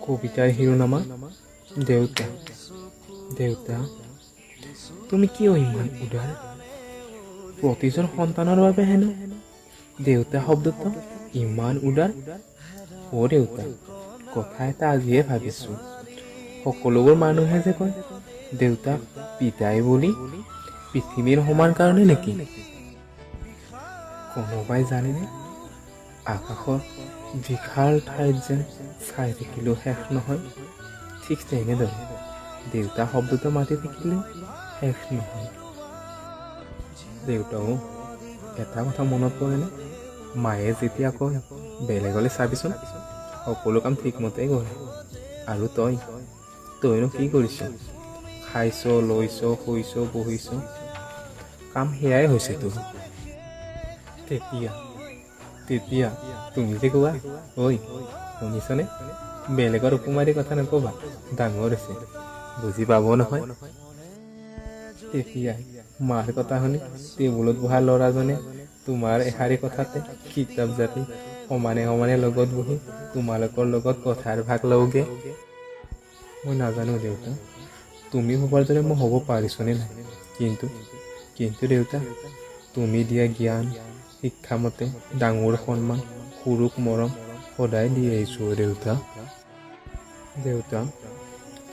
কবিতাৰ শিৰোনামা দেউতা। দেউতা, তুমি কিয় ইমান উদাৰ? প্ৰতিজন সন্তানৰ বাবে হেনো দেউতা শব্দটো ইমান উদাৰ। অ' দেউতা, কথা এটা আজিয়ে ভাবিছোঁ। সকলোবোৰ মানুহে যে কয় দেউতাক পিতাই বুলি, পৃথিৱীৰ সমান কাৰণে নেকি? কোনোবাই জানেনে? আকাশৰ বিশাল ঠাইত যেন চাই থাকিলেও শেষ নহয়, ঠিক তেনেদৰে দেউতা শব্দটো মাতি থাকিলেও শেষ নহয়। দেউতাও এটা কথা মনত পৰেনে? মায়ে যেতিয়া কয় বেলেগলৈ চাবিচোন, সকলো কাম ঠিকমতেই কৰে। আৰু তইনো কি কৰিছ? খাইছ, লৈছ, শুইছ, বহিছ, কাম সেয়াই হৈছে তোৰ। তেতিয়া তুমি যে কোৱা, ঐ শুনিছনে, বেলেগৰ উপমাৰি কথা নকবা, ডাঙৰ হৈছে, বুজি পাব নহয়। তেতিয়াই মাৰ কথা শুনি টেবুলত বহা ল'ৰাজনে তোমাৰ এষাৰি কথাতে কিতাপ জাপি সমানে সমানে লগত বহি তোমালোকৰ লগত কথাৰ ভাগ লওঁগে। মই নাজানো দেউতা, তুমি ভবাৰ দৰে মই হ'ব পাৰিছোনে নাই, কিন্তু দেউতা, তুমি দিয়া জ্ঞান, শিক্ষামতে ডাঙৰ সন্মান, সৰুক মৰম সদায় দি আহিছোঁ দেউতা। দেউতা,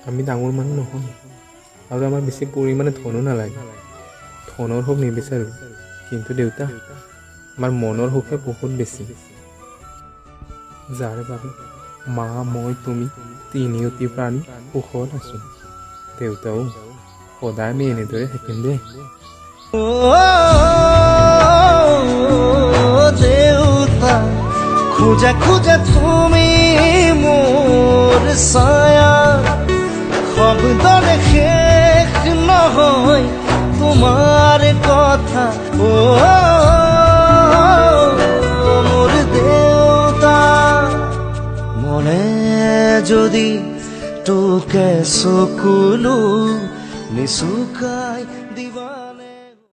আমি ডাঙৰ মানুহ নহয়, আৰু আমাৰ বেছি পৰিমাণে ধনো নালাগে। ধনৰ সুখ নিবিচাৰোঁ, কিন্তু দেউতা, আমাৰ মনৰ সুখে বহুত বেছি, যাৰ বাবে মা, মই, তুমি তিনিওটি প্ৰাণী সুখত আছোঁ। দেউতাও সদায় আমি এনেদৰে থাকিম দেই। দেউতা, খোজা খোজা তুমি মোৰ ছায়া, শব্দৰে শেষ নহয় তোমাৰ কথা। মোৰ দেউতা, মনে যদি তোকে চকুলো নিচুকাই দিবা।